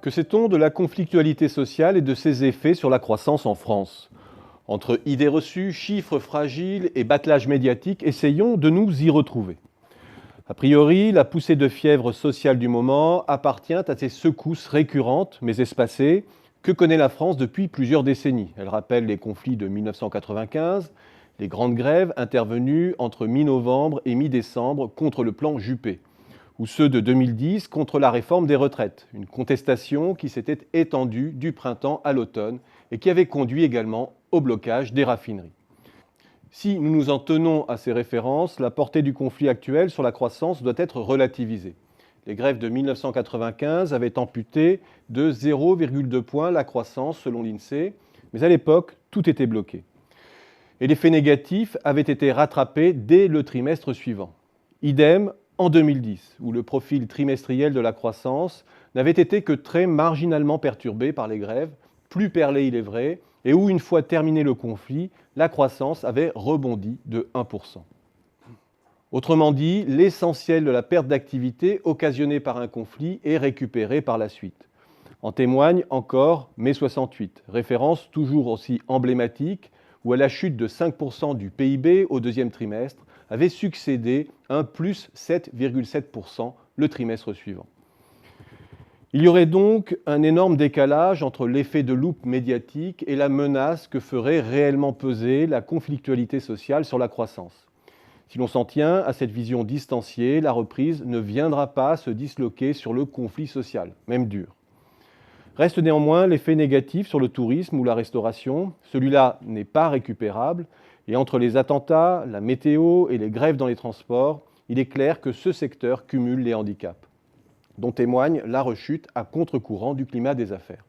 Que sait-on de la conflictualité sociale et de ses effets sur la croissance en France? Entre idées reçues, chiffres fragiles et battelage médiatique, essayons de nous y retrouver. A priori, la poussée de fièvre sociale du moment appartient à ces secousses récurrentes mais espacées que connaît la France depuis plusieurs décennies. Elle rappelle les conflits de 1995, les grandes grèves intervenues entre mi-novembre et mi-décembre contre le plan Juppé, ou ceux de 2010 contre la réforme des retraites, une contestation qui s'était étendue du printemps à l'automne et qui avait conduit également au blocage des raffineries. Si nous nous en tenons à ces références, la portée du conflit actuel sur la croissance doit être relativisée. Les grèves de 1995 avaient amputé de 0,2 points la croissance selon l'INSEE, mais à l'époque, tout était bloqué. Et l'effet négatif avait été rattrapé dès le trimestre suivant. Idem en 2010, où le profil trimestriel de la croissance n'avait été que très marginalement perturbé par les grèves, plus perlé il est vrai, et où, une fois terminé le conflit, la croissance avait rebondi de 1%. Autrement dit, l'essentiel de la perte d'activité occasionnée par un conflit est récupéré par la suite. En témoigne encore mai 68, référence toujours aussi emblématique, où à la chute de 5% du PIB au deuxième trimestre avait succédé un plus 7,7% le trimestre suivant. Il y aurait donc un énorme décalage entre l'effet de loupe médiatique et la menace que ferait réellement peser la conflictualité sociale sur la croissance. Si l'on s'en tient à cette vision distanciée, la reprise ne viendra pas se disloquer sur le conflit social, même dur. Reste néanmoins l'effet négatif sur le tourisme ou la restauration. Celui-là n'est pas récupérable et entre les attentats, la météo et les grèves dans les transports, il est clair que ce secteur cumule les handicaps, dont témoigne la rechute à contre-courant du climat des affaires.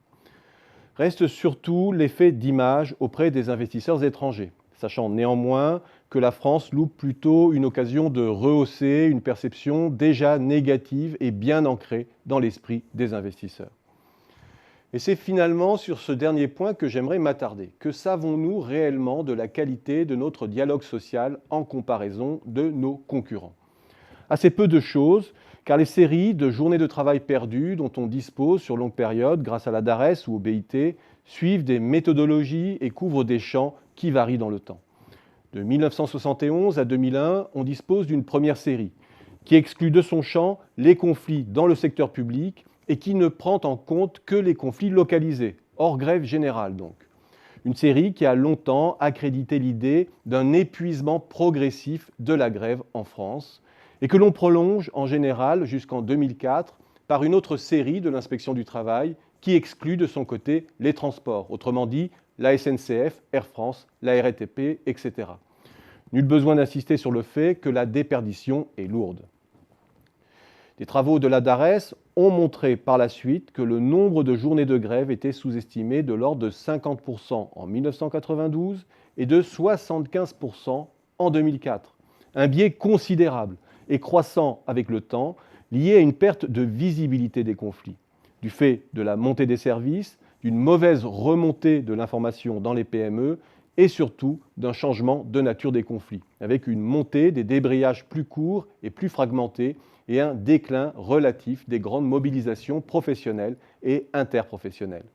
Reste surtout l'effet d'image auprès des investisseurs étrangers, sachant néanmoins que la France loupe plutôt une occasion de rehausser une perception déjà négative et bien ancrée dans l'esprit des investisseurs. Et c'est finalement sur ce dernier point que j'aimerais m'attarder. Que savons-nous réellement de la qualité de notre dialogue social en comparaison de nos concurrents? Assez peu de choses, car les séries de journées de travail perdues dont on dispose sur longue période grâce à la DARES ou au BIT suivent des méthodologies et couvrent des champs qui varient dans le temps. De 1971 à 2001, on dispose d'une première série qui exclut de son champ les conflits dans le secteur public et qui ne prend en compte que les conflits localisés, hors grève générale donc. Une série qui a longtemps accrédité l'idée d'un épuisement progressif de la grève en France et que l'on prolonge en général jusqu'en 2004 par une autre série de l'inspection du travail qui exclut de son côté les transports, autrement dit la SNCF, Air France, la RATP, etc. Nul besoin d'insister sur le fait que la déperdition est lourde. Des travaux de la DARES ont montré par la suite que le nombre de journées de grève était sous-estimé de l'ordre de 50% en 1992 et de 75% en 2004. Un biais considérable et croissant avec le temps, lié à une perte de visibilité des conflits, du fait de la montée des services, d'une mauvaise remontée de l'information dans les PME et surtout d'un changement de nature des conflits, avec une montée des débrayages plus courts et plus fragmentés et un déclin relatif des grandes mobilisations professionnelles et interprofessionnelles.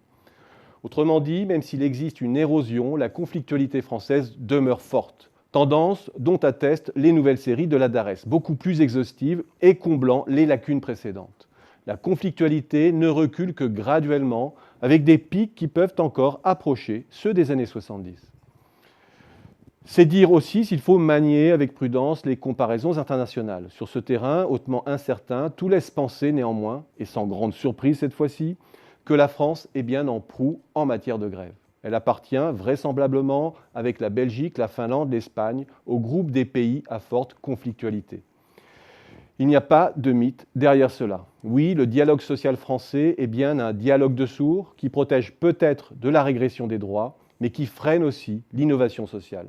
Autrement dit, même s'il existe une érosion, la conflictualité française demeure forte, tendance dont attestent les nouvelles séries de la DARES, beaucoup plus exhaustives et comblant les lacunes précédentes. La conflictualité ne recule que graduellement, avec des pics qui peuvent encore approcher ceux des années 70. C'est dire aussi s'il faut manier avec prudence les comparaisons internationales. Sur ce terrain hautement incertain, tout laisse penser néanmoins, et sans grande surprise cette fois-ci, que la France est bien en proue en matière de grève. Elle appartient vraisemblablement, avec la Belgique, la Finlande, l'Espagne, au groupe des pays à forte conflictualité. Il n'y a pas de mythe derrière cela. Oui, le dialogue social français est bien un dialogue de sourds qui protège peut-être de la régression des droits, mais qui freine aussi l'innovation sociale.